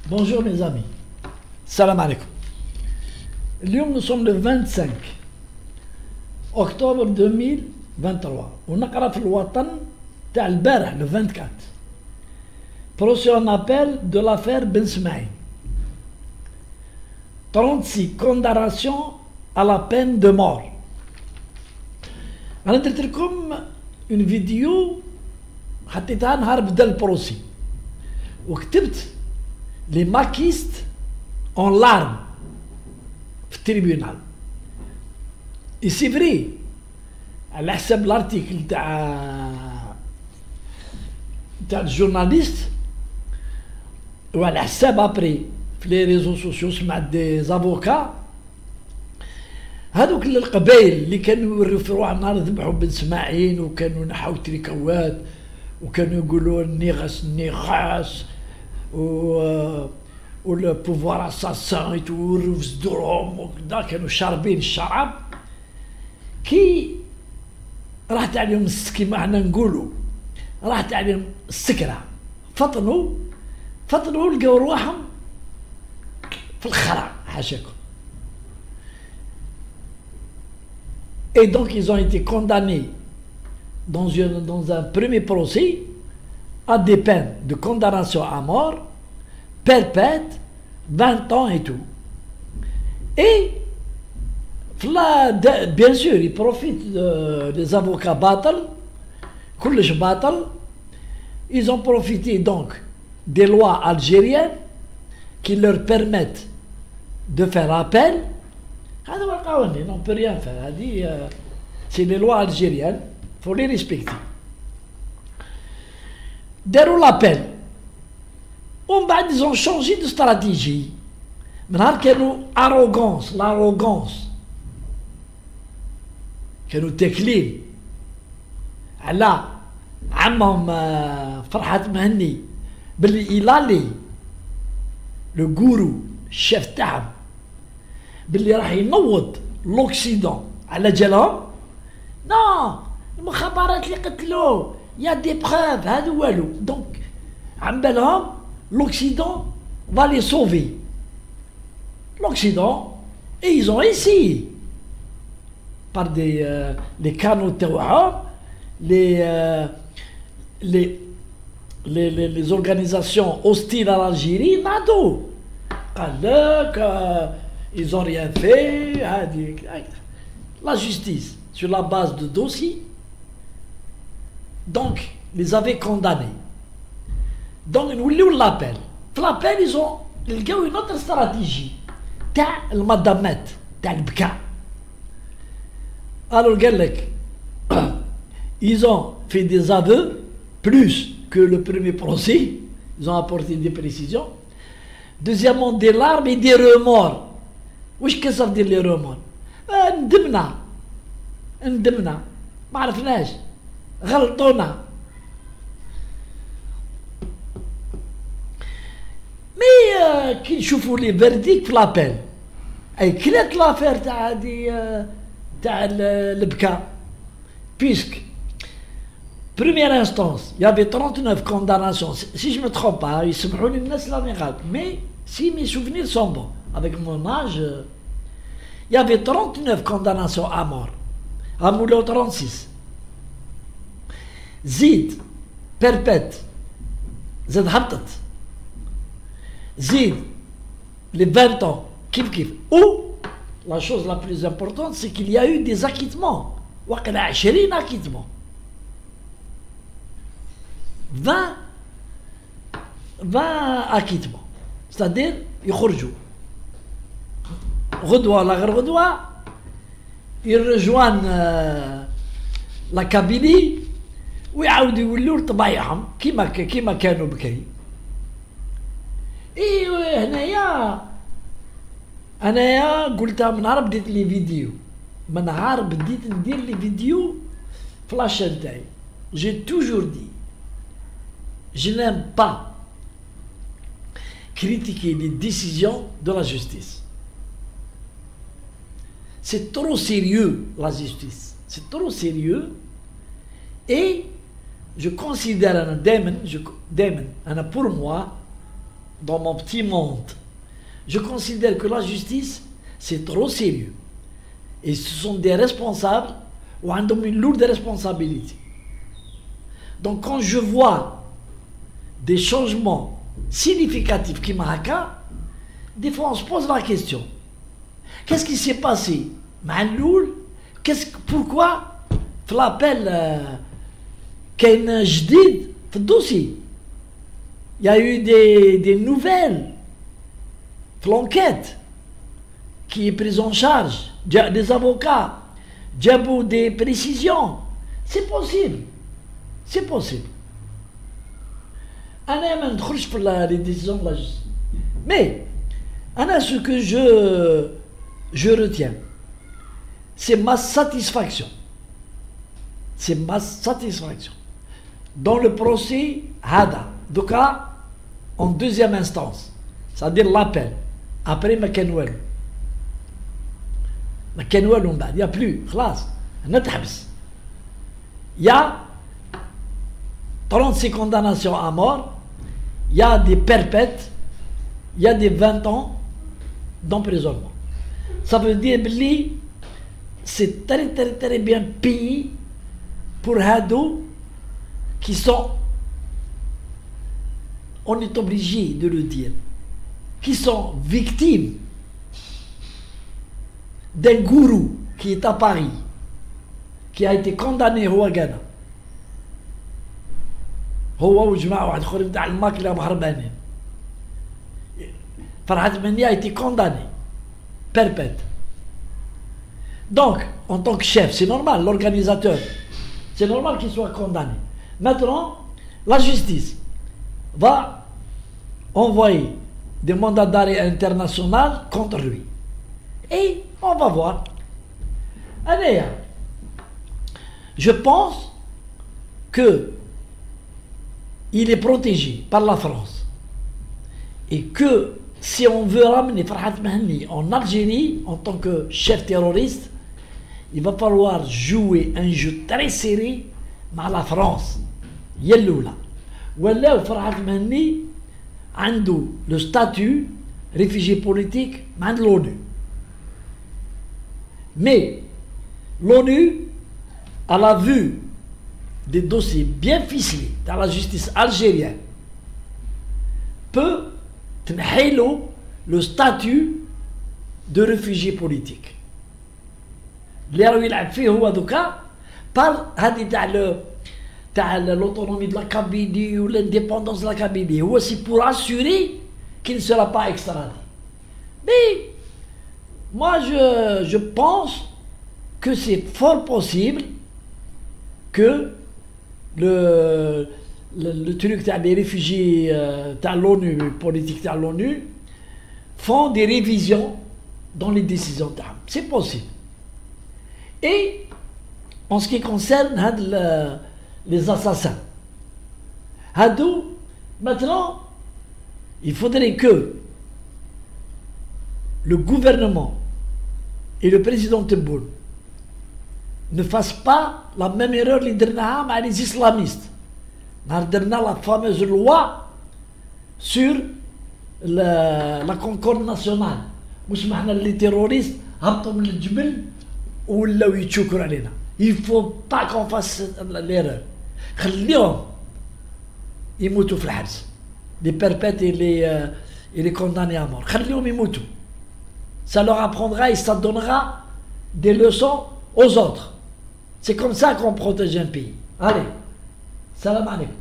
Bonjour mes amis. Salam alaikum. اليوم nous sommes le 25 octobre 2023 ونقرا في الوطن تاع البارح le 24 procès en appel de l'affaire Ben Smaïl. 36 condamnations à la peine de mort. انا درت لكم une فيديو حطيتها نهار بدا البروسي وكتبت les maquistes en larmes في التريبيونال. Et c'est vrai على حسب الارتيكل تاع الجورناليست وعلى حساب ابري في لي ريزو سوسيو سمعت دي زافوكا هذوك القبائل اللي كانوا يوريو في روحهم نهار ذبحوا بن اسماعيل وكانوا نحاو تريكوات وكانوا يقولوا النغاس و لو بوفوار اساسان يتوروا في صدورهم وكذا كانوا شاربين الشراب كي راحت عليهم كيما حنا نقولوا راحت عليهم السكره فطنوا لقاو رواحهم في الخرا حاشاكم. Et donc ils ont été condamnés dans un premier procès à des peines de condamnation à mort, perpète, 20 ans et tout. Et bien sûr ils profitent des avocats batal, كلش batal. Ils ont profité donc des lois algériennes qui leur permettent de faire appel. هذا هو القوانين، on peut rien faire. هذه c'est les lois algériennes, faut les respecter. داروا l'appel. ومن بعد ils ont changé de stratégie. من نهار كانوا l'arrogance كانوا تاكلين على عمهم فرحات مهني باللي إيلالي لو غورو الشيف تاعهم باللي راح ينوض لوكسيدون على جالهم. نو المخابرات اللي قتلوه يا دي بروف هذا والو. دونك عم بالهم l'Occident va les sauver. L'Occident, et ils ont essayé par les canaux terroristes, les organisations hostiles à l'Algérie, nado. Ils n'ont rien fait. La justice, sur la base de dossiers, donc les avait condamnés. Donc nous l'appel. L'appel ils ont une autre stratégie. تاع المدامات تاع البكاء. Alors قالك ils ont fait des aveux plus que le premier procès. Ils ont apporté des précisions. Deuxièmement des larmes et des remords. واش كيصير دير لي remords؟ ندمنا ما عرفناش غلطونا. كي نشوفوا لي فيرديك في لابيل اي كلات لافير تاع هادي تاع البكاء بيسك première instance il y avait 39 condamnations si je me trompe pas يسمحوا لي الناس راني غلط mais si mes souvenirs sont bons avec mon âge il y avait 39 condamnations à mort عملوا 36 زيد perpète زاد هبطت زيد les 20 ans كيف ou la chose la plus importante c'est qu'il y a eu des acquittements وقع 20 acquittements 20 acquittements c'est-à-dire يخرجوا غدوة لا غير غدوة ils rejoignent la Kabylie ويعاودوا يولوا لطبايعهم كيما كانوا بكري. ايوا هنايا قلتها من نهار بديت لي فيديو من نهار بديت ندير لي فيديو في لاشين تاعي. j'ai toujours dit je n'aime pas critiquer les décisions de la justice. C'est trop sérieux la justice, c'est trop sérieux et je considère دائما pour moi dans mon petit monde, je considère que la justice, c'est trop sérieux. Et ce sont des responsables ou ont une lourde responsabilité. Donc quand je vois des changements significatifs qui marquent, des fois on se pose la question. Qu'est-ce qui s'est passé? Ma'aloul, pourquoi في l'appel كاين جديد في الدوسي? Il y a eu des nouvelles في l'enquête qui est prise en charge, des avocats, des précisions. C'est possible. C'est possible. أنا ما ندخلش في les décisions de la justice. Mais ce que je retiens, c'est ma satisfaction. C'est ma satisfaction. Dans le procès Hada, donc en deuxième instance, c'est-à-dire l'appel, après Makenwell. Makenwell, il n'y a plus, خلاص, il y a 36 condamnations à mort, il y a des perpètes, il y a des 20 ans d'emprisonnement. Ça veut dire que c'est très très très bien payé pour Hadou qui sont, on est obligé de le dire, qui sont victimes d'un gourou qui est à Paris, qui a été condamné au Ghana. هو وجماعة واحد آخرين تاع الماكلة مهربانين. Farhat Meni a été condamné, perpète. Donc, en tant que chef, c'est normal, l'organisateur, c'est normal qu'il soit condamné. Maintenant, la justice va envoyer des mandats d'arrêt international contre lui. Et on va voir. Allez, je pense que il est protégé par la France. Et que si on veut ramener Farhat Mahni en Algérie en tant que chef terroriste, il va falloir jouer un jeu très serré avec la France. Yelloula. Ou Farhat Mahni a le statut réfugié politique de l'ONU. Mais l'ONU, à la vue des dossiers bien ficelés dans la justice algérienne, peut tenir le statut de réfugié politique. اللي يلعب فيه هو دوكا par هذه تاع l'autonomie de la Kabylie ou l'indépendance de la Kabylie. هو c'est pour assurer qu'il ne sera pas extradé. Mais moi je pense que c'est fort possible que le truc des réfugiés de l'ONU, politique de l'ONU, font des révisions dans les décisions d'armes. C'est possible. Et en ce qui concerne les assassins, maintenant, il faudrait que le gouvernement et le président Tebboune ne fassent pas la même erreur avec les islamistes. On a la fameuse loi sur la concorde nationale. Les terroristes il ne faut pas qu'on fasse l'erreur. Ils moutent في الحبس. Les perpètes et les condamnés à mort. Ça leur apprendra et ça donnera des leçons aux autres. C'est comme ça qu'on protège un pays. Allez, salam alaikum.